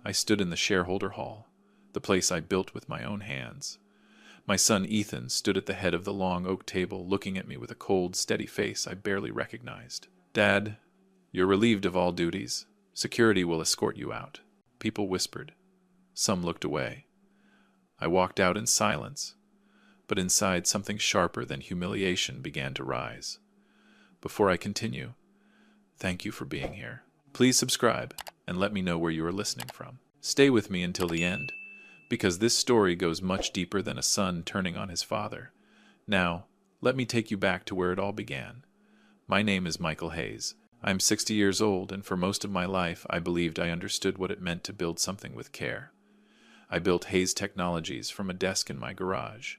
I stood in the shareholder hall, the place I built with my own hands. My son Ethan stood at the head of the long oak table, looking at me with a cold, steady face I barely recognized. "Dad, you're relieved of all duties. Security will escort you out." People whispered. Some looked away. I walked out in silence, but inside something sharper than humiliation began to rise. Before I continue, thank you for being here. Please subscribe and let me know where you are listening from. Stay with me until the end, because this story goes much deeper than a son turning on his father. Now, let me take you back to where it all began. My name is Michael Hayes. I'm 60 years old, and for most of my life I believed I understood what it meant to build something with care. I built Hayes Technologies from a desk in my garage.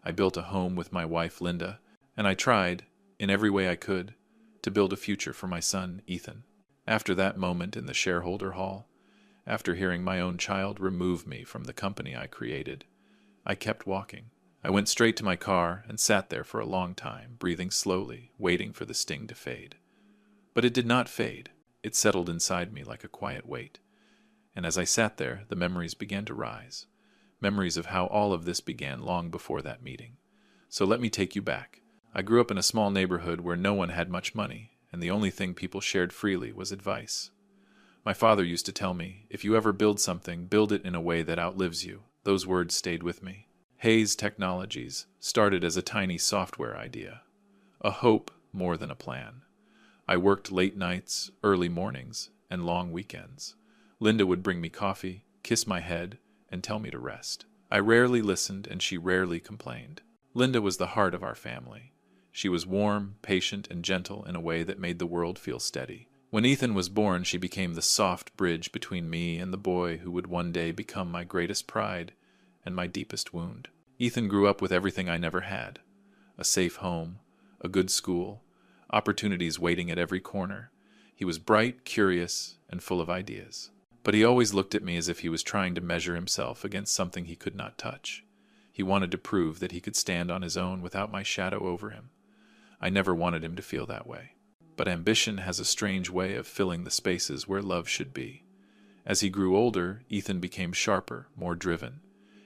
I built a home with my wife Linda, and I tried, in every way I could, to build a future for my son Ethan. After that moment in the shareholder hall, after hearing my own child remove me from the company I created, I kept walking. I went straight to my car and sat there for a long time, breathing slowly, waiting for the sting to fade. But it did not fade. It settled inside me like a quiet weight. And as I sat there, the memories began to rise. Memories of how all of this began long before that meeting. So let me take you back. I grew up in a small neighborhood where no one had much money, and the only thing people shared freely was advice. My father used to tell me, if you ever build something, build it in a way that outlives you. Those words stayed with me. Hayes Technologies started as a tiny software idea. A hope more than a plan. I worked late nights, early mornings, and long weekends. Linda would bring me coffee, kiss my head, and tell me to rest. I rarely listened, and she rarely complained. Linda was the heart of our family. She was warm, patient, and gentle in a way that made the world feel steady. When Ethan was born, she became the soft bridge between me and the boy who would one day become my greatest pride and my deepest wound. Ethan grew up with everything I never had: a safe home, a good school, opportunities waiting at every corner. He was bright, curious, and full of ideas. But he always looked at me as if he was trying to measure himself against something he could not touch. He wanted to prove that he could stand on his own without my shadow over him. I never wanted him to feel that way. But ambition has a strange way of filling the spaces where love should be. As he grew older, Ethan became sharper, more driven.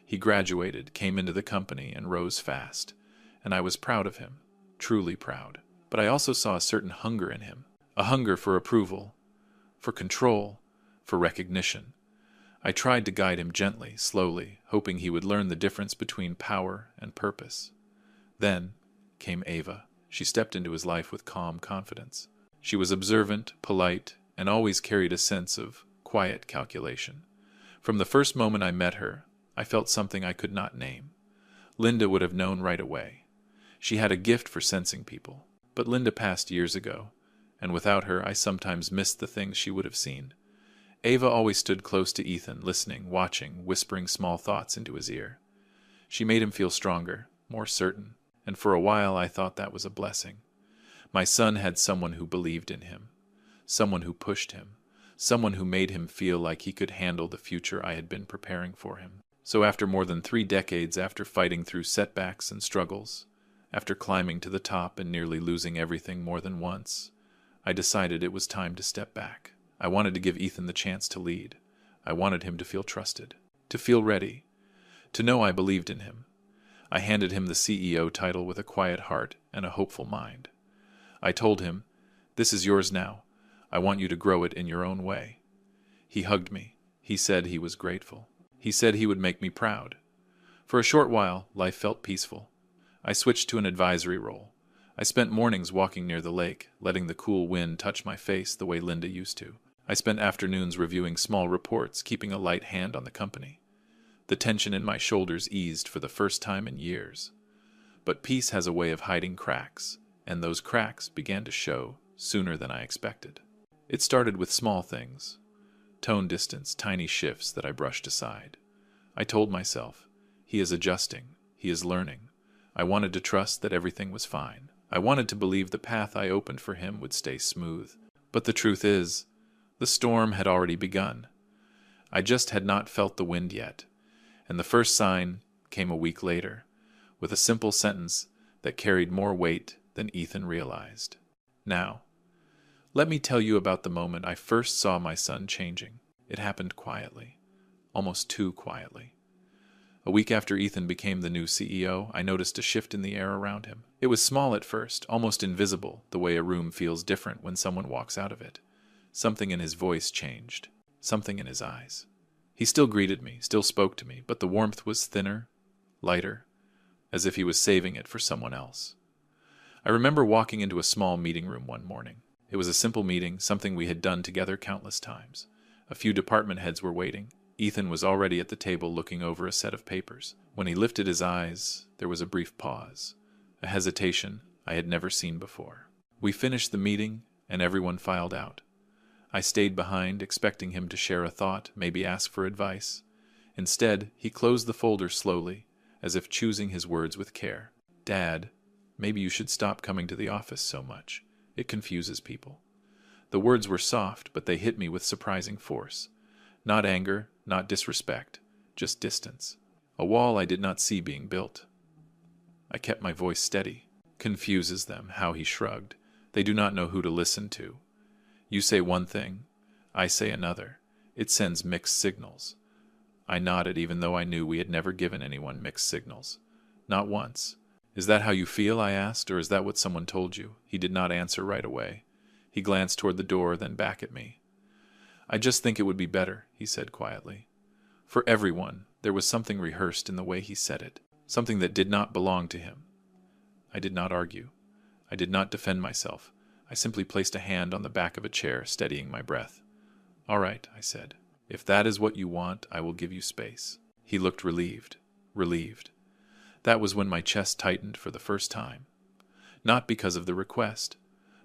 He graduated, came into the company, and rose fast. And I was proud of him, truly proud. But I also saw a certain hunger in him, a hunger for approval, for control, for recognition. I tried to guide him gently, slowly, hoping he would learn the difference between power and purpose. Then came Ava. She stepped into his life with calm confidence. She was observant, polite, and always carried a sense of quiet calculation. From the first moment I met her, I felt something I could not name. Linda would have known right away. She had a gift for sensing people. But Linda passed years ago, and without her I sometimes missed the things she would have seen. Ava always stood close to Ethan, listening, watching, whispering small thoughts into his ear. She made him feel stronger, more certain, and for a while I thought that was a blessing. My son had someone who believed in him, someone who pushed him, someone who made him feel like he could handle the future I had been preparing for him. So after more than 3 decades, after fighting through setbacks and struggles, after climbing to the top and nearly losing everything more than once, I decided it was time to step back. I wanted to give Ethan the chance to lead. I wanted him to feel trusted, to feel ready, to know I believed in him. I handed him the CEO title with a quiet heart and a hopeful mind. I told him, "This is yours now. I want you to grow it in your own way." He hugged me. He said he was grateful. He said he would make me proud. For a short while, life felt peaceful. I switched to an advisory role. I spent mornings walking near the lake, letting the cool wind touch my face the way Linda used to. I spent afternoons reviewing small reports, keeping a light hand on the company. The tension in my shoulders eased for the first time in years. But peace has a way of hiding cracks, and those cracks began to show sooner than I expected. It started with small things, tone distance, tiny shifts that I brushed aside. I told myself, he is adjusting, he is learning. I wanted to trust that everything was fine. I wanted to believe the path I opened for him would stay smooth. But the truth is, the storm had already begun. I just had not felt the wind yet, and the first sign came a week later, with a simple sentence that carried more weight than Ethan realized. Now, let me tell you about the moment I first saw my son changing. It happened quietly, almost too quietly. A week after Ethan became the new CEO, I noticed a shift in the air around him. It was small at first, almost invisible, the way a room feels different when someone walks out of it. Something in his voice changed, something in his eyes. He still greeted me, still spoke to me, but the warmth was thinner, lighter, as if he was saving it for someone else. I remember walking into a small meeting room one morning. It was a simple meeting, something we had done together countless times. A few department heads were waiting. Ethan was already at the table looking over a set of papers. When he lifted his eyes, there was a brief pause, a hesitation I had never seen before. We finished the meeting, and everyone filed out. I stayed behind, expecting him to share a thought, maybe ask for advice. Instead, he closed the folder slowly, as if choosing his words with care. "Dad, maybe you should stop coming to the office so much. It confuses people." The words were soft, but they hit me with surprising force. Not anger, not disrespect, just distance. A wall I did not see being built. I kept my voice steady. "Confuses them," how he shrugged. "They do not know who to listen to. You say one thing, I say another. It sends mixed signals." I nodded, even though I knew we had never given anyone mixed signals. Not once. "Is that how you feel?" I asked, "or is that what someone told you?" He did not answer right away. He glanced toward the door, then back at me. "I just think it would be better," he said quietly. For everyone, there was something rehearsed in the way he said it, something that did not belong to him. I did not argue. I did not defend myself. I simply placed a hand on the back of a chair, steadying my breath. "All right," I said. "If that is what you want, I will give you space." He looked relieved. Relieved. That was when my chest tightened for the first time. Not because of the request,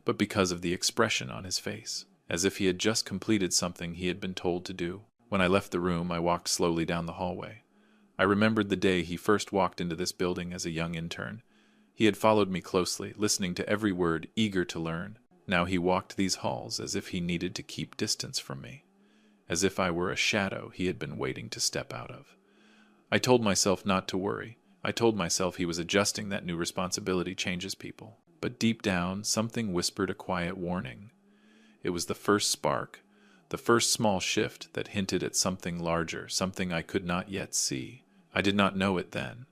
but because of the expression on his face, as if he had just completed something he had been told to do. When I left the room, I walked slowly down the hallway. I remembered the day he first walked into this building as a young intern. He had followed me closely, listening to every word, eager to learn. Now he walked these halls as if he needed to keep distance from me, as if I were a shadow he had been waiting to step out of. I told myself not to worry. I told myself he was adjusting, that new responsibility changes people. But deep down, something whispered a quiet warning. It was the first spark, the first small shift that hinted at something larger, something I could not yet see. I did not know it then,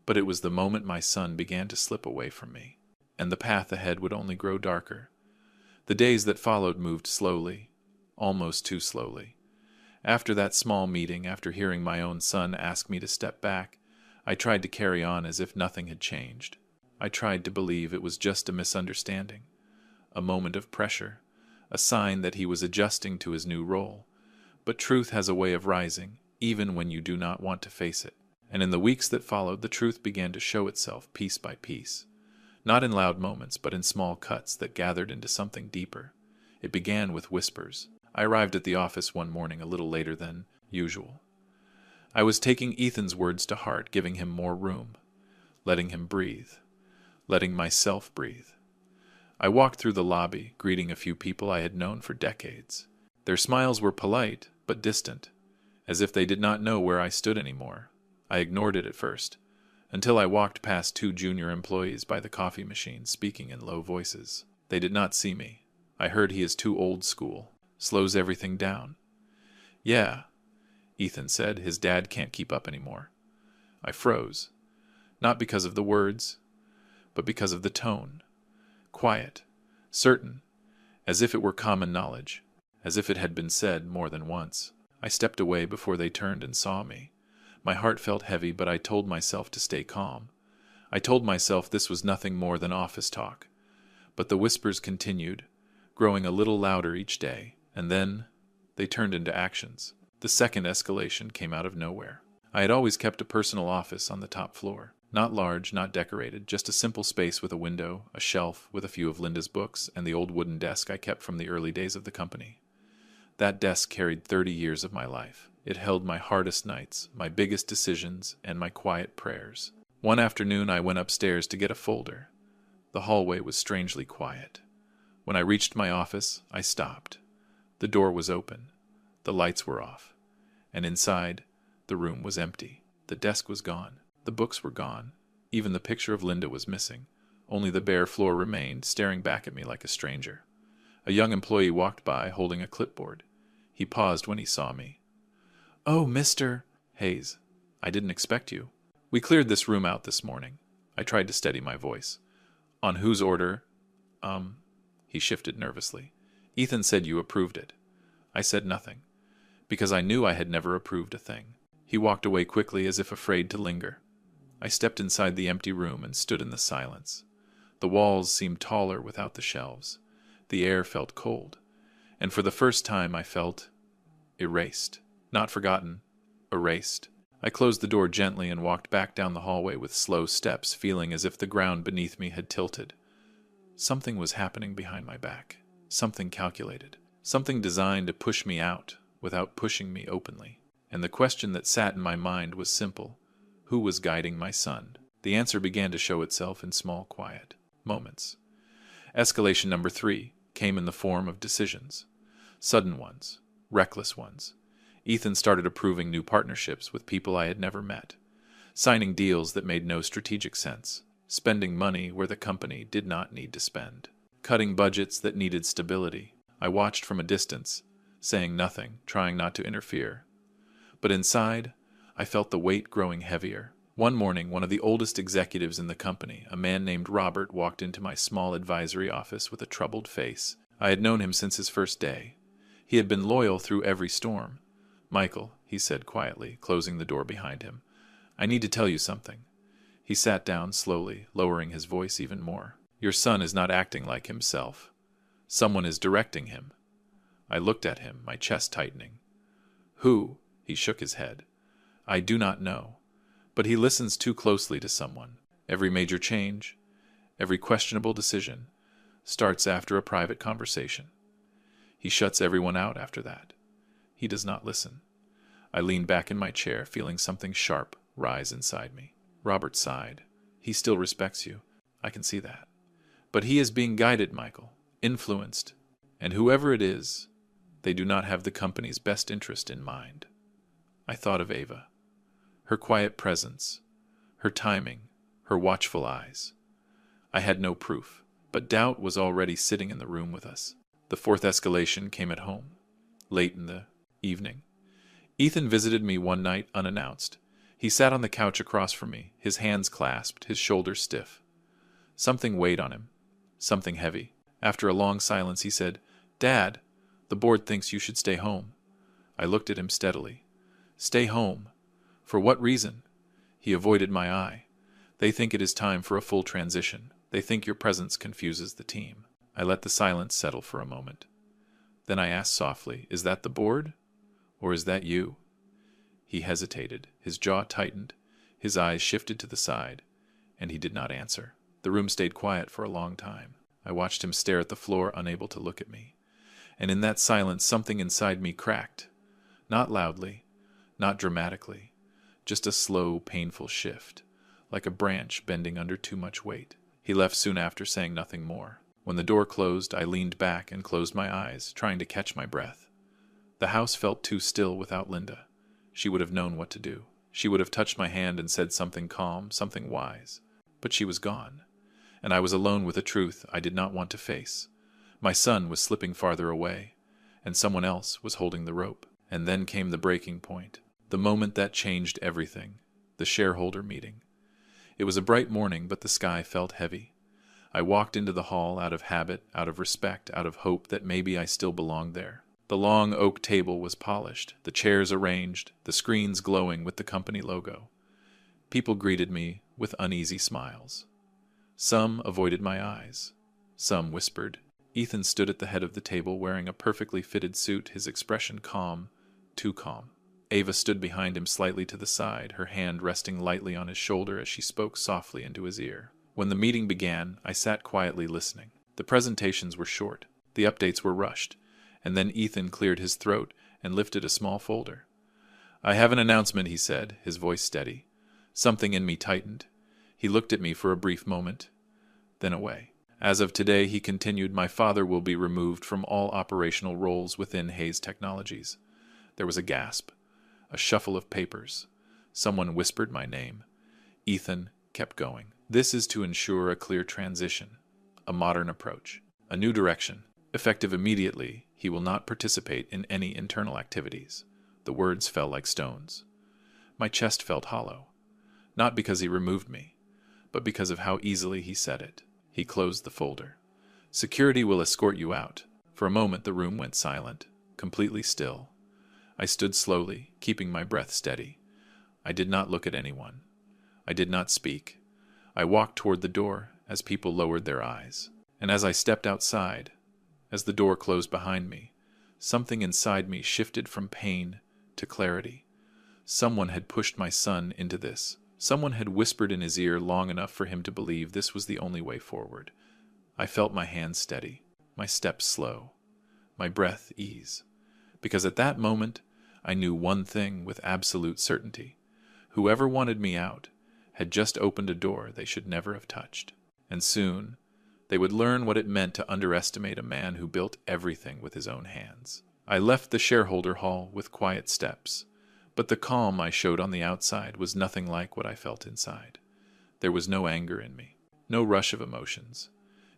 but it was the moment my son began to slip away from me, and the path ahead would only grow darker. The days that followed moved slowly, almost too slowly. After that small meeting, after hearing my own son ask me to step back, I tried to carry on as if nothing had changed. I tried to believe it was just a misunderstanding, a moment of pressure, a sign that he was adjusting to his new role. But truth has a way of rising, even when you do not want to face it. And in the weeks that followed, the truth began to show itself piece by piece. Not in loud moments, but in small cuts that gathered into something deeper. It began with whispers. I arrived at the office one morning a little later than usual. I was taking Ethan's words to heart, giving him more room, letting him breathe, letting myself breathe. I walked through the lobby, greeting a few people I had known for decades. Their smiles were polite, but distant, as if they did not know where I stood anymore. I ignored it at first, until I walked past two junior employees by the coffee machine, speaking in low voices. They did not see me. I heard he is too old school, slows everything down. "Yeah," Ethan said, "his dad can't keep up anymore." I froze, not because of the words, but because of the tone. Quiet, certain, as if it were common knowledge, as if it had been said more than once. I stepped away before they turned and saw me. My heart felt heavy, but I told myself to stay calm. I told myself this was nothing more than office talk. But the whispers continued, growing a little louder each day, and then they turned into actions. The second escalation came out of nowhere. I had always kept a personal office on the top floor. Not large, not decorated, just a simple space with a window, a shelf with a few of Linda's books, and the old wooden desk I kept from the early days of the company. That desk carried 30 years of my life. It held my hardest nights, my biggest decisions, and my quiet prayers. One afternoon I went upstairs to get a folder. The hallway was strangely quiet. When I reached my office, I stopped. The door was open. The lights were off. And inside, the room was empty. The desk was gone. The books were gone. Even the picture of Linda was missing. Only the bare floor remained, staring back at me like a stranger. A young employee walked by, holding a clipboard. He paused when he saw me. "Oh, Mr. Hayes, I didn't expect you. We cleared this room out this morning." I tried to steady my voice. "On whose order?" He shifted nervously. "Ethan said you approved it." I said nothing, because I knew I had never approved a thing. He walked away quickly as if afraid to linger. I stepped inside the empty room and stood in the silence. The walls seemed taller without the shelves. The air felt cold. And for the first time I felt erased. Not forgotten, erased. I closed the door gently and walked back down the hallway with slow steps, feeling as if the ground beneath me had tilted. Something was happening behind my back. Something calculated. Something designed to push me out without pushing me openly. And the question that sat in my mind was simple. Who was guiding my son? The answer began to show itself in small, quiet moments. Escalation number 3 came in the form of decisions. Sudden ones. Reckless ones. Ethan started approving new partnerships with people I had never met. Signing deals that made no strategic sense. Spending money where the company did not need to spend. Cutting budgets that needed stability. I watched from a distance, saying nothing, trying not to interfere. But inside, I felt the weight growing heavier. One morning, one of the oldest executives in the company, a man named Robert, walked into my small advisory office with a troubled face. I had known him since his first day. He had been loyal through every storm. "Michael," he said quietly, closing the door behind him, "I need to tell you something." He sat down slowly, lowering his voice even more. "Your son is not acting like himself. Someone is directing him." I looked at him, my chest tightening. "Who?" He shook his head. "I do not know. But he listens too closely to someone. Every major change, every questionable decision, starts after a private conversation. He shuts everyone out after that. He does not listen." I leaned back in my chair, feeling something sharp rise inside me. Robert sighed. "He still respects you. I can see that. But he is being guided, Michael, influenced. And whoever it is, they do not have the company's best interest in mind." I thought of Ava. Her quiet presence, her timing, her watchful eyes. I had no proof, but doubt was already sitting in the room with us. The 4th escalation came at home, late in the evening. Ethan visited me one night unannounced. He sat on the couch across from me, his hands clasped, his shoulders stiff. Something weighed on him, something heavy. After a long silence, he said, "Dad, the board thinks you should stay home." I looked at him steadily. "Stay home? For what reason?" He avoided my eye. "They think it is time for a full transition. They think your presence confuses the team." I let the silence settle for a moment. Then I asked softly, "Is that the board? Or is that you?" He hesitated. His jaw tightened. His eyes shifted to the side, and he did not answer. The room stayed quiet for a long time. I watched him stare at the floor, unable to look at me. And in that silence, something inside me cracked. Not loudly, not dramatically, just a slow, painful shift, like a branch bending under too much weight. He left soon after, saying nothing more. When the door closed, I leaned back and closed my eyes, trying to catch my breath. The house felt too still without Linda. She would have known what to do. She would have touched my hand and said something calm, something wise. But she was gone, and I was alone with a truth I did not want to face. My son was slipping farther away, and someone else was holding the rope. And then came the breaking point, the moment that changed everything, the shareholder meeting. It was a bright morning, but the sky felt heavy. I walked into the hall out of habit, out of respect, out of hope that maybe I still belonged there. The long oak table was polished, the chairs arranged, the screens glowing with the company logo. People greeted me with uneasy smiles. Some avoided my eyes. Some whispered. Ethan stood at the head of the table wearing a perfectly fitted suit, his expression calm, too calm. Ava stood behind him slightly to the side, her hand resting lightly on his shoulder as she spoke softly into his ear. When the meeting began, I sat quietly listening. The presentations were short, the updates were rushed, and then Ethan cleared his throat and lifted a small folder. "I have an announcement," he said, his voice steady. Something in me tightened. He looked at me for a brief moment, then away. "As of today," he continued, "my father will be removed from all operational roles within Hayes Technologies." There was a gasp, a shuffle of papers. Someone whispered my name. Ethan kept going. "This is to ensure a clear transition, a modern approach, a new direction, effective immediately," He will not participate in any internal activities. The words fell like stones. My chest felt hollow, not because he removed me, but because of how easily he said it. He closed the folder. Security will escort you out. For a moment the room went silent, completely still. I stood slowly, keeping my breath steady. I did not look at anyone. I did not speak. I walked toward the door as people lowered their eyes. And as I stepped outside, as the door closed behind me, something inside me shifted from pain to clarity. Someone had pushed my son into this. Someone had whispered in his ear long enough for him to believe this was the only way forward. I felt my hands steady, my steps slow, my breath ease. Because at that moment, I knew one thing with absolute certainty. Whoever wanted me out had just opened a door they should never have touched. And soon, they would learn what it meant to underestimate a man who built everything with his own hands. I left the shareholder hall with quiet steps, but the calm I showed on the outside was nothing like what I felt inside. There was no anger in me, no rush of emotions,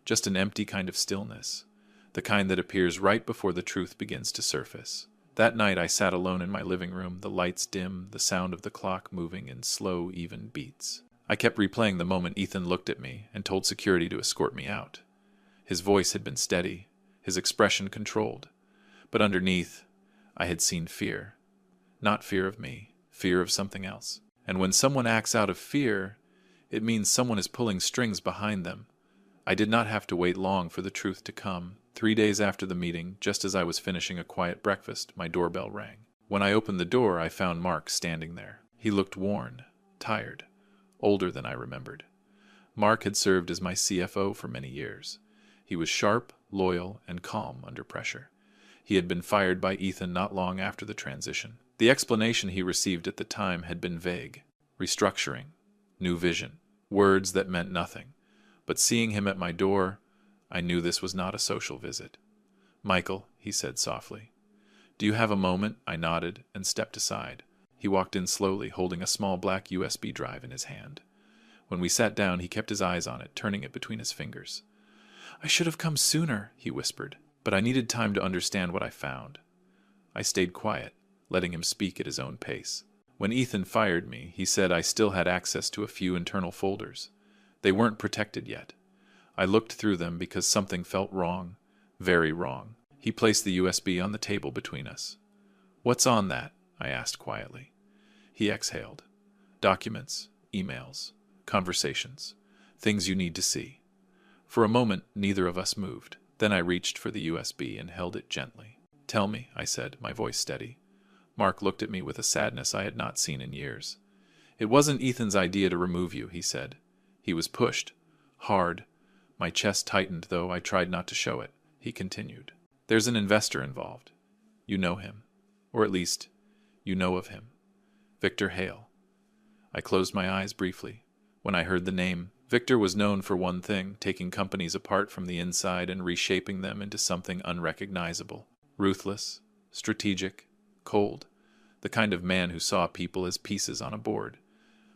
just an empty kind of stillness, the kind that appears right before the truth begins to surface. That night I sat alone in my living room, the lights dim, the sound of the clock moving in slow, even beats. I kept replaying the moment Ethan looked at me and told security to escort me out. His voice had been steady, his expression controlled, but underneath, I had seen fear. Not fear of me, fear of something else. And when someone acts out of fear, it means someone is pulling strings behind them. I did not have to wait long for the truth to come. 3 days after the meeting, just as I was finishing a quiet breakfast, my doorbell rang. When I opened the door, I found Mark standing there. He looked worn, tired, older than I remembered. Mark had served as my CFO for many years. He was sharp, loyal, and calm under pressure. He had been fired by Ethan not long after the transition. The explanation he received at the time had been vague. Restructuring, new vision, words that meant nothing. But seeing him at my door, I knew this was not a social visit. "Michael," he said softly. "Do you have a moment?" I nodded and stepped aside. He walked in slowly, holding a small black USB drive in his hand. When we sat down, he kept his eyes on it, turning it between his fingers. "I should have come sooner," he whispered, but I needed time to understand what I found. I stayed quiet, letting him speak at his own pace. When Ethan fired me, he said I still had access to a few internal folders. They weren't protected yet. I looked through them because something felt wrong, very wrong. He placed the USB on the table between us. "What's on that?" I asked quietly. He exhaled. "Documents, emails, conversations, things you need to see." For a moment, neither of us moved. Then I reached for the USB and held it gently. "Tell me," I said, my voice steady. Mark looked at me with a sadness I had not seen in years. "It wasn't Ethan's idea to remove you," he said. "He was pushed. Hard." My chest tightened, though I tried not to show it. He continued. "There's an investor involved. You know him. Or at least, you know of him. Victor Hale." I closed my eyes briefly. When I heard the name, Victor was known for one thing, taking companies apart from the inside and reshaping them into something unrecognizable. Ruthless, strategic, cold. The kind of man who saw people as pieces on a board.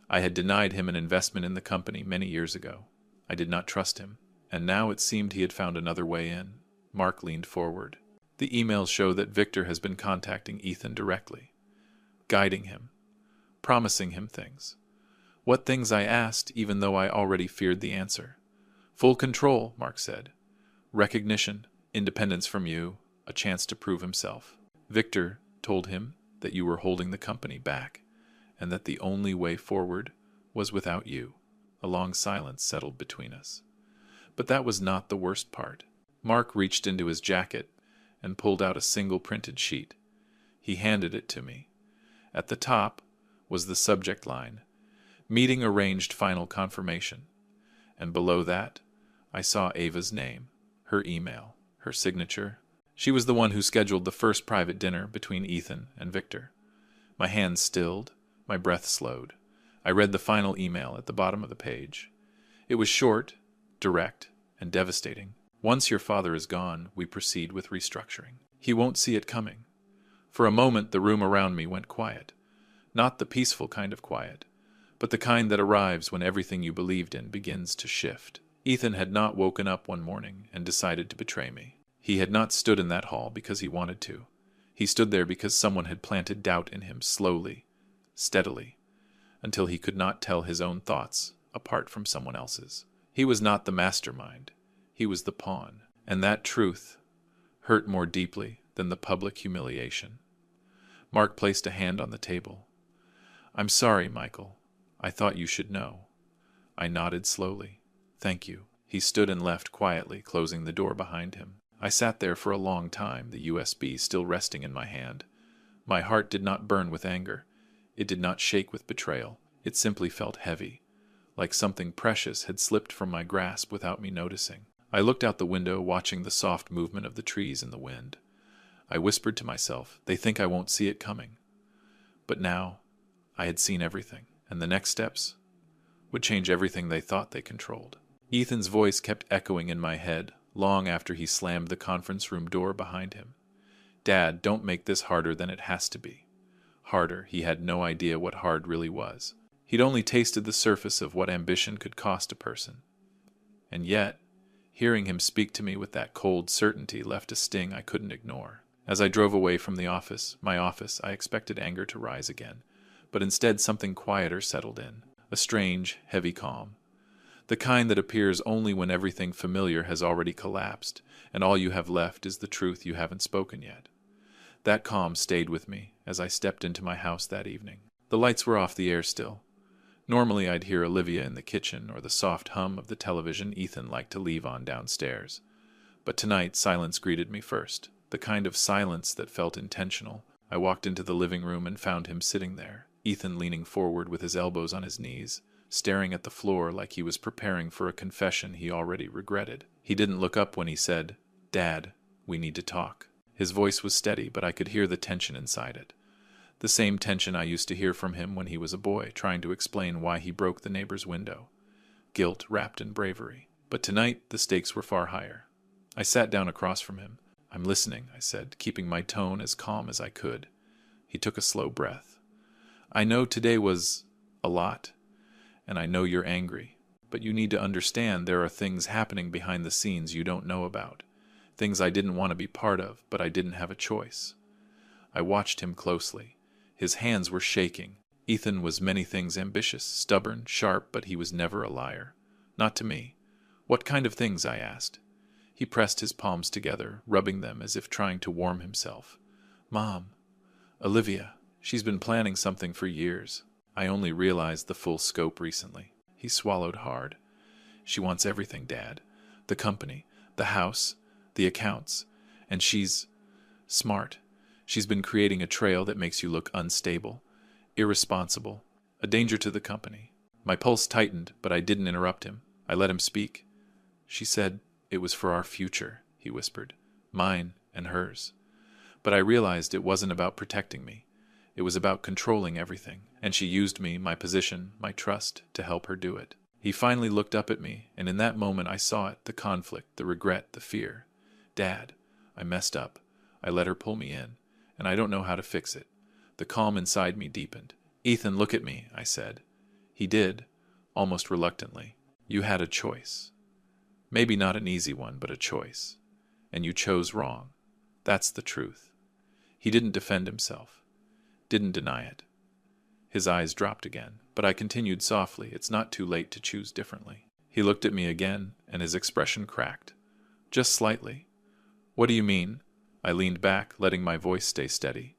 I had denied him an investment in the company many years ago. I did not trust him. And now it seemed he had found another way in. Mark leaned forward. "The emails show that Victor has been contacting Ethan directly, guiding him, promising him things. What things, I asked, even though I already feared the answer. "Full control," Mark said. "Recognition, independence from you, a chance to prove himself." Victor told him that you were holding the company back, and that the only way forward was without you. A long silence settled between us. But that was not the worst part. Mark reached into his jacket and pulled out a single printed sheet. He handed it to me. At the top was the subject line, "Meeting arranged, final confirmation." And below that, I saw Ava's name, her email, her signature. She was the one who scheduled the first private dinner between Ethan and Victor. My hands stilled, my breath slowed. I read the final email at the bottom of the page. It was short, direct, and devastating. "Once your father is gone, we proceed with restructuring. He won't see it coming." For a moment, the room around me went quiet. Not the peaceful kind of quiet, but the kind that arrives when everything you believed in begins to shift. Ethan had not woken up one morning and decided to betray me. He had not stood in that hall because he wanted to. He stood there because someone had planted doubt in him slowly, steadily, until he could not tell his own thoughts apart from someone else's. He was not the mastermind. He was the pawn. And that truth hurt more deeply than the public humiliation. Mark placed a hand on the table. "I'm sorry, Michael. I thought you should know." I nodded slowly. "Thank you." He stood and left quietly, closing the door behind him. I sat there for a long time, the USB still resting in my hand. My heart did not burn with anger. It did not shake with betrayal. It simply felt heavy, like something precious had slipped from my grasp without me noticing. I looked out the window, watching the soft movement of the trees in the wind. I whispered to myself, "They think I won't see it coming." But now, I had seen everything, and the next steps would change everything they thought they controlled. Ethan's voice kept echoing in my head, long after he slammed the conference room door behind him. "Dad, don't make this harder than it has to be." Harder, he had no idea what hard really was. He'd only tasted the surface of what ambition could cost a person. And yet, hearing him speak to me with that cold certainty left a sting I couldn't ignore. As I drove away from my office, I expected anger to rise again, but instead something quieter settled in, a strange, heavy calm. The kind that appears only when everything familiar has already collapsed, and all you have left is the truth you haven't spoken yet. That calm stayed with me as I stepped into my house that evening. The lights were off, the air still. Normally I'd hear Olivia in the kitchen or the soft hum of the television Ethan liked to leave on downstairs. But tonight silence greeted me first, the kind of silence that felt intentional. I walked into the living room and found him sitting there, Ethan leaning forward with his elbows on his knees, staring at the floor like he was preparing for a confession he already regretted. He didn't look up when he said, "Dad, we need to talk." His voice was steady, but I could hear the tension inside it. The same tension I used to hear from him when he was a boy, trying to explain why he broke the neighbor's window. Guilt wrapped in bravery. But tonight, the stakes were far higher. I sat down across from him. "I'm listening," I said, keeping my tone as calm as I could. He took a slow breath. "I know today was a lot, and I know you're angry, but you need to understand there are things happening behind the scenes you don't know about. Things I didn't want to be part of, but I didn't have a choice." I watched him closely. His hands were shaking. Ethan was many things: ambitious, stubborn, sharp, but he was never a liar. Not to me. "What kind of things?" I asked. He pressed his palms together, rubbing them as if trying to warm himself. "Mom, Olivia, she's been planning something for years. I only realized the full scope recently." He swallowed hard. "She wants everything, Dad. The company, the house, the accounts. And she's smart. She's been creating a trail that makes you look unstable, irresponsible, a danger to the company." My pulse tightened, but I didn't interrupt him. I let him speak. "She said it was for our future," he whispered. "Mine and hers. But I realized it wasn't about protecting me. It was about controlling everything, and she used me, my position, my trust, to help her do it." He finally looked up at me, and in that moment I saw it, the conflict, the regret, the fear. "Dad, I messed up. I let her pull me in, and I don't know how to fix it." The calm inside me deepened. "Ethan, look at me," I said. He did, almost reluctantly. "You had a choice. Maybe not an easy one, but a choice. And you chose wrong. That's the truth." He didn't defend himself. Didn't deny it. His eyes dropped again, but I continued softly, "It's not too late to choose differently." He looked at me again, and his expression cracked. Just slightly. "What do you mean?" I leaned back, letting my voice stay steady.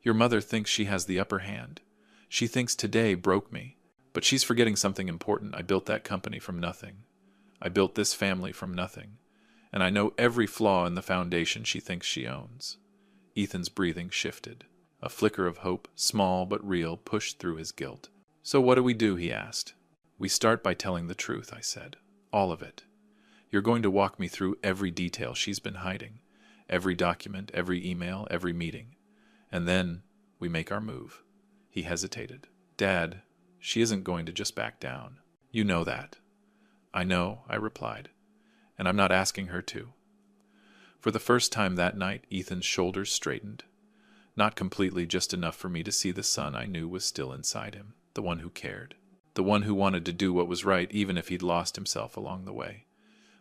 "Your mother thinks she has the upper hand. She thinks today broke me. But she's forgetting something important. I built that company from nothing. I built this family from nothing. And I know every flaw in the foundation she thinks she owns." Ethan's breathing shifted. A flicker of hope, small but real, pushed through his guilt. "So what do we do?" he asked. "We start by telling the truth," I said. "All of it. You're going to walk me through every detail she's been hiding. Every document, every email, every meeting. And then we make our move." He hesitated. "Dad, she isn't going to just back down. You know that." "I know," I replied. "And I'm not asking her to." For the first time that night, Ethan's shoulders straightened. Not completely, just enough for me to see the son I knew was still inside him, the one who cared, the one who wanted to do what was right even if he'd lost himself along the way.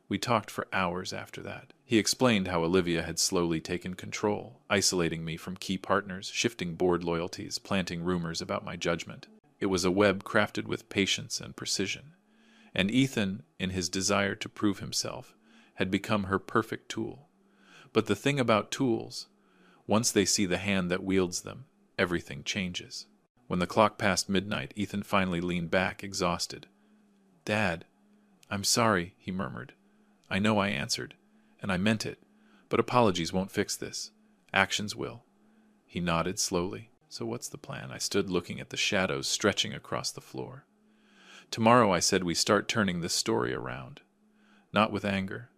We talked for hours after that. He explained how Olivia had slowly taken control, isolating me from key partners, shifting board loyalties, planting rumors about my judgment. It was a web crafted with patience and precision. And Ethan, in his desire to prove himself, had become her perfect tool. But the thing about tools, once they see the hand that wields them, everything changes. When the clock passed midnight, Ethan finally leaned back, exhausted. "Dad, I'm sorry," he murmured. "I know," I answered, "and I meant it, but apologies won't fix this. Actions will." He nodded slowly. "So what's the plan?" I stood looking at the shadows stretching across the floor. "Tomorrow," I said, "we start turning this story around. Not with anger,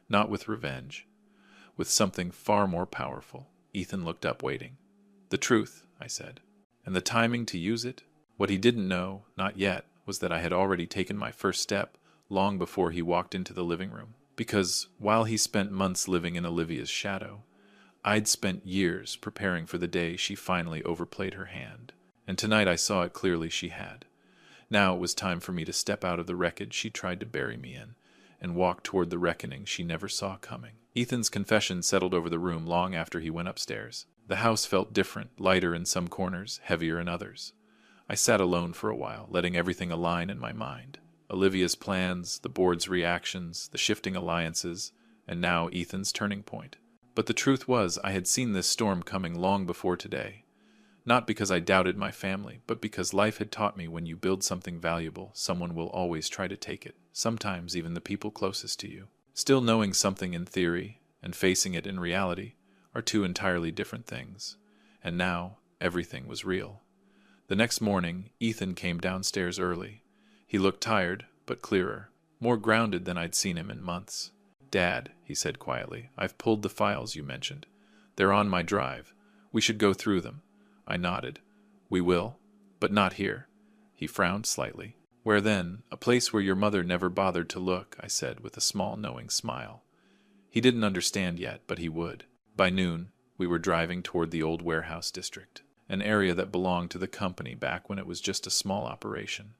not with revenge, with something far more powerful." Ethan looked up, waiting. "The truth," I said. "And the timing to use it?" What he didn't know, not yet, was that I had already taken my first step long before he walked into the living room. Because while he spent months living in Olivia's shadow, I'd spent years preparing for the day she finally overplayed her hand. And tonight I saw it clearly she had. Now it was time for me to step out of the wreckage she tried to bury me in, and walk toward the reckoning she never saw coming. Ethan's confession settled over the room long after he went upstairs. The house felt different, lighter in some corners, heavier in others. I sat alone for a while, letting everything align in my mind. Olivia's plans, the board's reactions, the shifting alliances, and now Ethan's turning point. But the truth was, I had seen this storm coming long before today. Not because I doubted my family, but because life had taught me when you build something valuable, someone will always try to take it, sometimes even the people closest to you. Still, knowing something in theory and facing it in reality are two entirely different things. And now, everything was real. The next morning, Ethan came downstairs early. He looked tired, but clearer, more grounded than I'd seen him in months. "Dad," he said quietly, "I've pulled the files you mentioned. They're on my drive. We should go through them." I nodded. "We will, but not here." He frowned slightly. "Where then? A place where your mother never bothered to look," I said with a small knowing smile. He didn't understand yet, but he would. By noon, we were driving toward the old warehouse district, an area that belonged to the company back when it was just a small operation.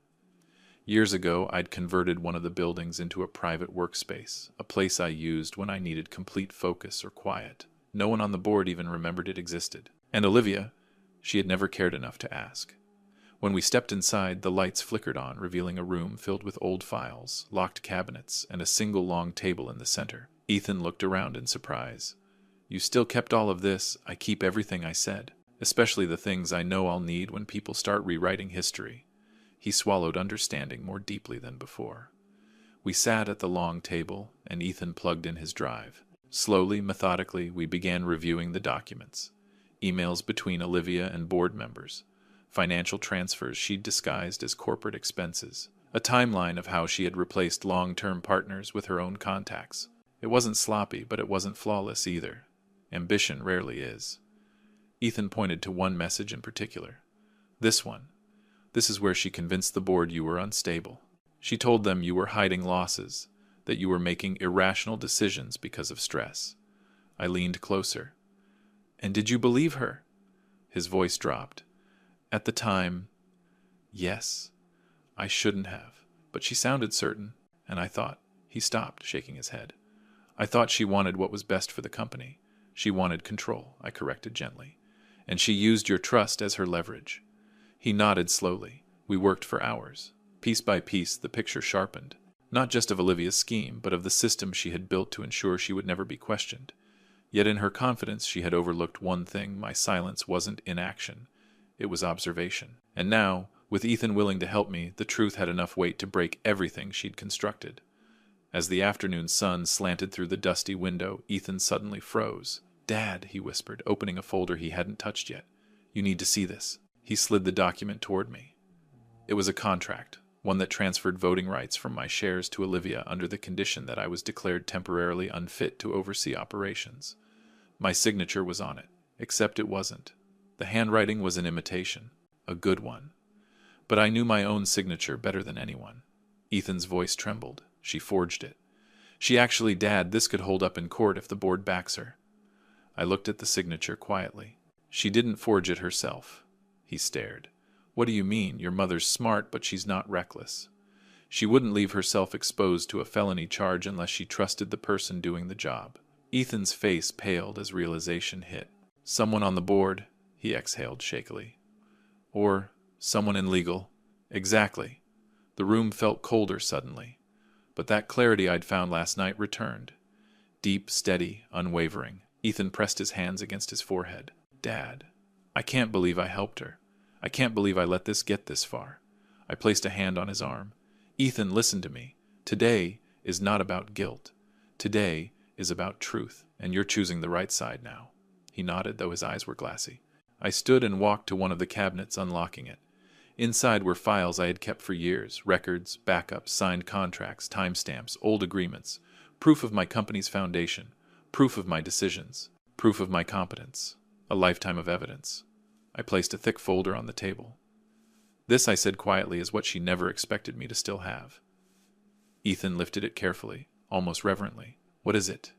Years ago, I'd converted one of the buildings into a private workspace, a place I used when I needed complete focus or quiet. No one on the board even remembered it existed. And Olivia, she had never cared enough to ask. When we stepped inside, the lights flickered on, revealing a room filled with old files, locked cabinets, and a single long table in the center. Ethan looked around in surprise. "You still kept all of this?" "I keep everything," I said, "especially the things I know I'll need when people start rewriting history." He swallowed understanding more deeply than before. We sat at the long table, and Ethan plugged in his drive. Slowly, methodically, we began reviewing the documents. Emails between Olivia and board members, financial transfers she'd disguised as corporate expenses, a timeline of how she had replaced long-term partners with her own contacts. It wasn't sloppy, but it wasn't flawless either. Ambition rarely is. Ethan pointed to one message in particular. "This one. This is where she convinced the board you were unstable. She told them you were hiding losses, that you were making irrational decisions because of stress." I leaned closer. "And did you believe her?" His voice dropped. "At the time, yes. I shouldn't have, but she sounded certain, and I thought—" He stopped, shaking his head. "I thought she wanted what was best for the company. She wanted control," I corrected gently. "And she used your trust as her leverage." He nodded slowly. We worked for hours. Piece by piece, the picture sharpened, not just of Olivia's scheme, but of the system she had built to ensure she would never be questioned. Yet in her confidence, she had overlooked one thing: my silence wasn't inaction. It was observation. And now, with Ethan willing to help me, the truth had enough weight to break everything she'd constructed. As the afternoon sun slanted through the dusty window, Ethan suddenly froze. "Dad," he whispered, opening a folder he hadn't touched yet. "You need to see this." He slid the document toward me. It was a contract, one that transferred voting rights from my shares to Olivia under the condition that I was declared temporarily unfit to oversee operations. My signature was on it, except it wasn't. The handwriting was an imitation, a good one. But I knew my own signature better than anyone. Ethan's voice trembled. "She forged it. She actually, Dad, this could hold up in court if the board backs her." I looked at the signature quietly. "She didn't forge it herself." He stared. "What do you mean? Your mother's smart, but she's not reckless." She wouldn't leave herself exposed to a felony charge unless she trusted the person doing the job. Ethan's face paled as realization hit. Someone on the board, he exhaled shakily. Or someone in legal. Exactly. The room felt colder suddenly. But that clarity I'd found last night returned. Deep, steady, unwavering. Ethan pressed his hands against his forehead. Dad, I can't believe I helped her. I can't believe I let this get this far. I placed a hand on his arm. Ethan, listen to me. Today is not about guilt. Today is about truth, and you're choosing the right side now. He nodded, though his eyes were glassy. I stood and walked to one of the cabinets, unlocking it. Inside were files I had kept for years, records, backups, signed contracts, timestamps, old agreements, proof of my company's foundation, proof of my decisions, proof of my competence, a lifetime of evidence. I placed a thick folder on the table. This, I said quietly, is what she never expected me to still have. Ethan lifted it carefully, almost reverently. What is it?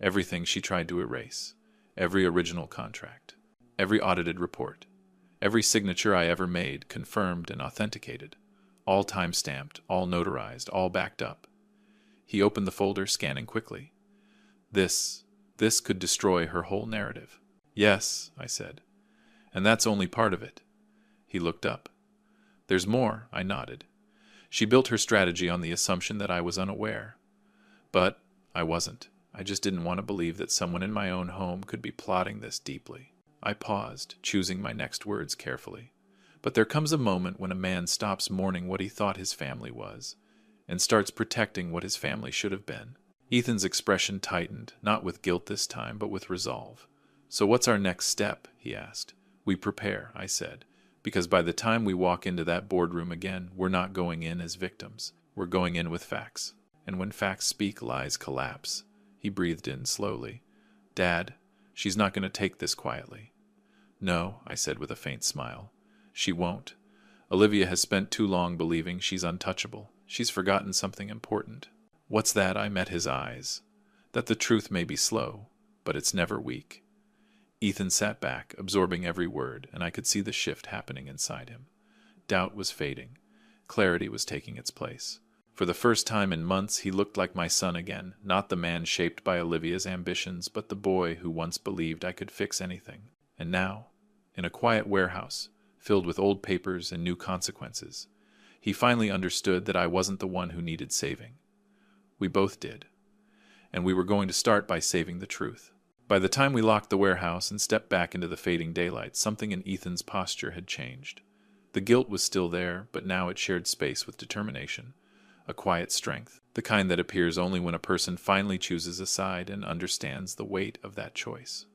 Everything she tried to erase. Every original contract. Every audited report. Every signature I ever made, confirmed and authenticated. All time-stamped, all notarized, all backed up. He opened the folder, scanning quickly. This could destroy her whole narrative. Yes, I said. And that's only part of it. He looked up. There's more, I nodded. She built her strategy on the assumption that I was unaware. But I wasn't. I just didn't want to believe that someone in my own home could be plotting this deeply. I paused, choosing my next words carefully. But there comes a moment when a man stops mourning what he thought his family was, and starts protecting what his family should have been. Ethan's expression tightened, not with guilt this time, but with resolve. So what's our next step? He asked. We prepare, I said. Because by the time we walk into that boardroom again, we're not going in as victims. We're going in with facts. And when facts speak, lies collapse. He breathed in slowly. Dad, she's not going to take this quietly. No, I said with a faint smile. She won't. Olivia has spent too long believing she's untouchable. She's forgotten something important. What's that? I met his eyes. That the truth may be slow, but it's never weak. Ethan sat back, absorbing every word, and I could see the shift happening inside him. Doubt was fading. Clarity was taking its place. For the first time in months, he looked like my son again, not the man shaped by Olivia's ambitions, but the boy who once believed I could fix anything. And now, in a quiet warehouse, filled with old papers and new consequences, he finally understood that I wasn't the one who needed saving. We both did. And we were going to start by saving the truth. By the time we locked the warehouse and stepped back into the fading daylight, something in Ethan's posture had changed. The guilt was still there, but now it shared space with determination, a quiet strength, the kind that appears only when a person finally chooses a side and understands the weight of that choice.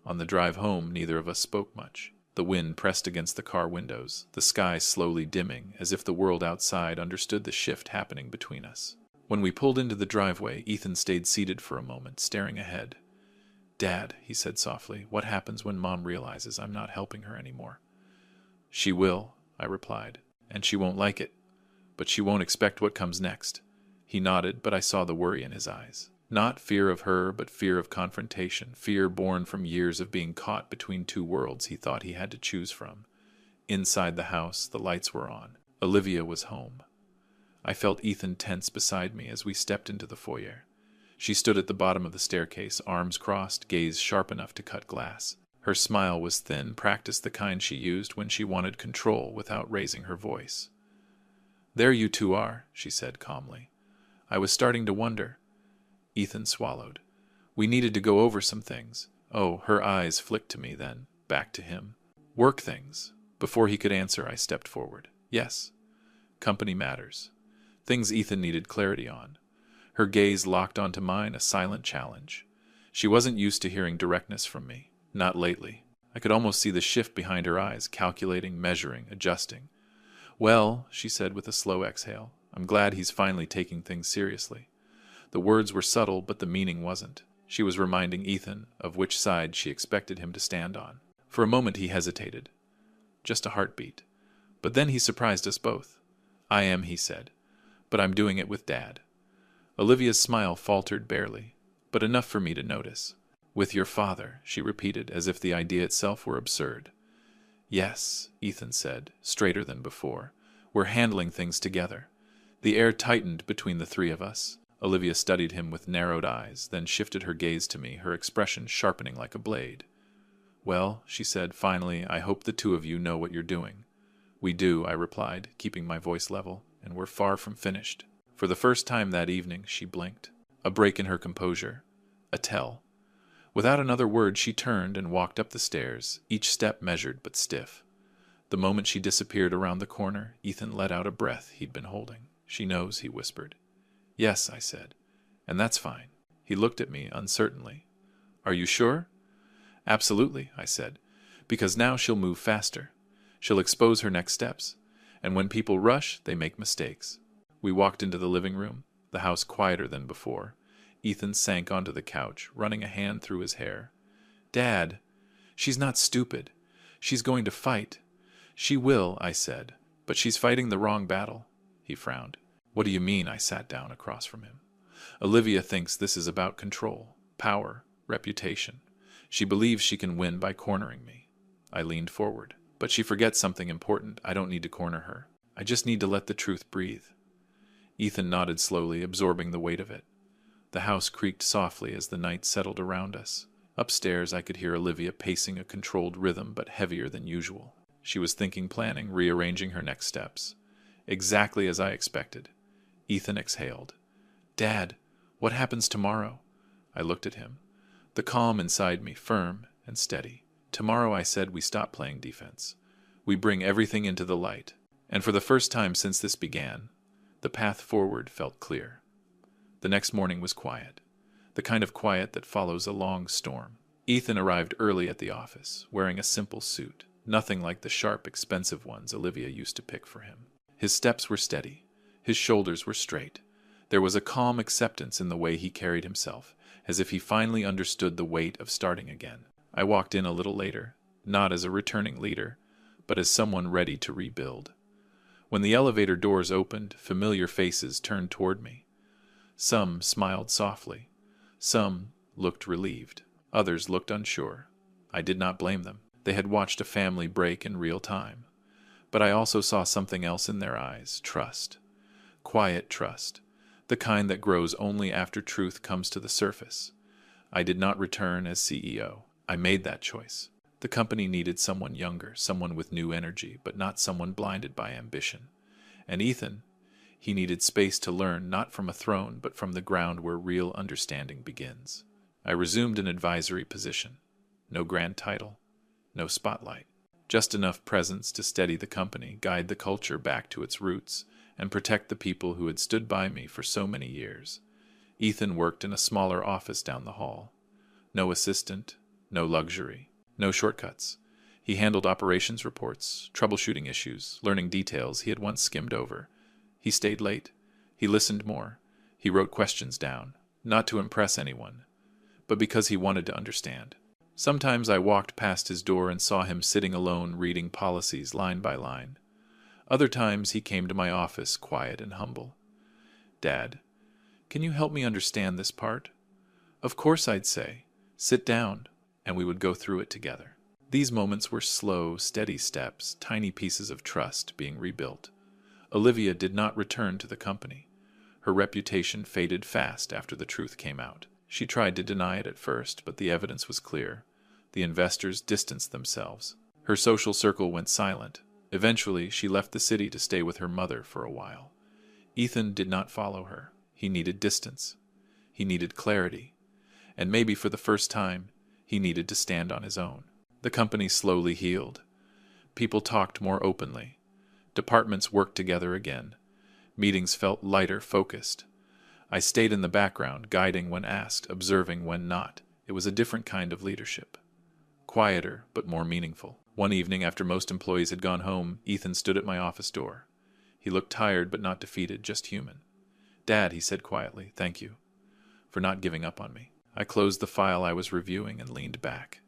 On the drive home, neither of us spoke much. The wind pressed against the car windows, the sky slowly dimming, as if the world outside understood the shift happening between us. When we pulled into the driveway, Ethan stayed seated for a moment, staring ahead. Dad, he said softly, what happens when Mom realizes I'm not helping her anymore? She will, I replied, and she won't like it, but she won't expect what comes next. He nodded, but I saw the worry in his eyes. Not fear of her, but fear of confrontation, fear born from years of being caught between two worlds he thought he had to choose from. Inside the house, the lights were on. Olivia was home. I felt Ethan tense beside me as we stepped into the foyer. She stood at the bottom of the staircase, arms crossed, gaze sharp enough to cut glass. Her smile was thin, practiced the kind she used when she wanted control without raising her voice. There you two are, she said calmly. I was starting to wonder. Ethan swallowed. We needed to go over some things. Oh, her eyes flicked to me then, back to him. Work things. Before he could answer, I stepped forward. Yes. Company matters. Things Ethan needed clarity on. Her gaze locked onto mine, a silent challenge. She wasn't used to hearing directness from me. Not lately. I could almost see the shift behind her eyes, calculating, measuring, adjusting. Well, she said with a slow exhale, I'm glad he's finally taking things seriously. The words were subtle, but the meaning wasn't. She was reminding Ethan of which side she expected him to stand on. For a moment he hesitated. Just a heartbeat. But then he surprised us both. I am, he said, but I'm doing it with Dad. Olivia's smile faltered barely, but enough for me to notice. With your father, she repeated, as if the idea itself were absurd. Yes, Ethan said, straighter than before. We're handling things together. The air tightened between the three of us. Olivia studied him with narrowed eyes, then shifted her gaze to me, her expression sharpening like a blade. "Well," she said, finally, "I hope the two of you know what you're doing." "We do," I replied, keeping my voice level, "and we're far from finished." For the first time that evening, she blinked. A break in her composure. A tell. Without another word, she turned and walked up the stairs, each step measured but stiff. The moment she disappeared around the corner, Ethan let out a breath he'd been holding. "She knows," he whispered. "Yes," I said. "And that's fine." He looked at me uncertainly. "Are you sure?" "Absolutely," I said, "because now she'll move faster. She'll expose her next steps. And when people rush, they make mistakes." We walked into the living room, the house quieter than before. Ethan sank onto the couch, running a hand through his hair. "Dad, she's not stupid. She's going to fight." "She will," I said, "but she's fighting the wrong battle." He frowned. "What do you mean?" I sat down across from him. "Olivia thinks this is about control, power, reputation. She believes she can win by cornering me." I leaned forward. "But she forgets something important. I don't need to corner her. I just need to let the truth breathe." Ethan nodded slowly, absorbing the weight of it. The house creaked softly as the night settled around us. Upstairs, I could hear Olivia pacing a controlled rhythm, but heavier than usual. She was thinking, planning, rearranging her next steps. Exactly as I expected. Ethan exhaled. "Dad, what happens tomorrow?" I looked at him. The calm inside me, firm and steady. "Tomorrow," I said, "we stop playing defense. We bring everything into the light." And for the first time since this began, the path forward felt clear. The next morning was quiet. The kind of quiet that follows a long storm. Ethan arrived early at the office, wearing a simple suit, nothing like the sharp, expensive ones Olivia used to pick for him. His steps were steady. His shoulders were straight. There was a calm acceptance in the way he carried himself, as if he finally understood the weight of starting again. I walked in a little later, not as a returning leader, but as someone ready to rebuild. When the elevator doors opened, familiar faces turned toward me. Some smiled softly. Some looked relieved. Others looked unsure. I did not blame them. They had watched a family break in real time. But I also saw something else in their eyes, trust. Quiet trust, the kind that grows only after truth comes to the surface. I did not return as CEO. I made that choice. The company needed someone younger, someone with new energy, but not someone blinded by ambition. And Ethan, he needed space to learn, not from a throne, but from the ground where real understanding begins. I resumed an advisory position. No grand title, no spotlight. Just enough presence to steady the company, guide the culture back to its roots, and protect the people who had stood by me for so many years. Ethan worked in a smaller office down the hall. No assistant, no luxury, no shortcuts. He handled operations reports, troubleshooting issues, learning details he had once skimmed over. He stayed late. He listened more. He wrote questions down, not to impress anyone, but because he wanted to understand. Sometimes I walked past his door and saw him sitting alone reading policies line by line. Other times he came to my office, quiet and humble. "Dad, can you help me understand this part?" "Of course," I'd say. "Sit down," and we would go through it together. These moments were slow, steady steps, tiny pieces of trust being rebuilt. Olivia did not return to the company. Her reputation faded fast after the truth came out. She tried to deny it at first, but the evidence was clear. The investors distanced themselves. Her social circle went silent. Eventually, she left the city to stay with her mother for a while. Ethan did not follow her. He needed distance. He needed clarity. And maybe for the first time, he needed to stand on his own. The company slowly healed. People talked more openly. Departments worked together again. Meetings felt lighter, focused. I stayed in the background, guiding when asked, observing when not. It was a different kind of leadership. Quieter, but more meaningful. One evening, after most employees had gone home, Ethan stood at my office door. He looked tired, but not defeated, just human. "Dad," he said quietly, "thank you for not giving up on me." I closed the file I was reviewing and leaned back.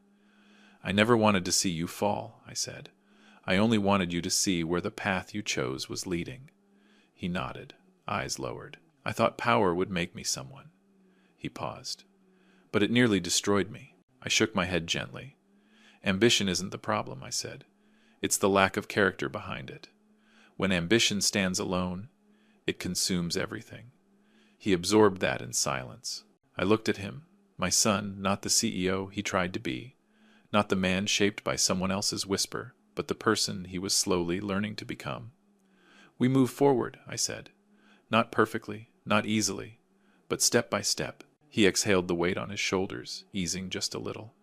"I never wanted to see you fall," I said. "I only wanted you to see where the path you chose was leading." He nodded, eyes lowered. "I thought power would make me someone." He paused. "But it nearly destroyed me." I shook my head gently. "Ambition isn't the problem," I said. "It's the lack of character behind it. When ambition stands alone, It consumes everything. He absorbed that in silence. I looked at him, my son, not the CEO he tried to be, not the man shaped by someone else's whisper, but the person he was slowly learning to become. We move forward, I said. Not perfectly, not easily, but step by step. He exhaled the weight on his shoulders, easing just a little.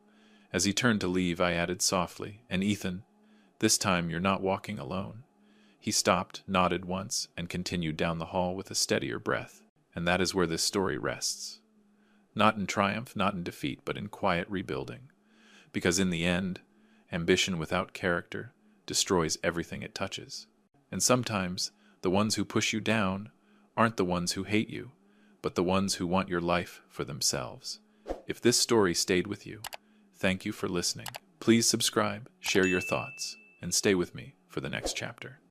As he turned to leave, I added softly, "And Ethan, this time you're not walking alone." He stopped, nodded once, and continued down the hall with a steadier breath. And that is where this story rests. Not in triumph, not in defeat, but in quiet rebuilding. Because in the end, ambition without character destroys everything it touches. And sometimes, the ones who push you down aren't the ones who hate you, but the ones who want your life for themselves. If this story stayed with you, thank you for listening. Please subscribe, share your thoughts, and stay with me for the next chapter.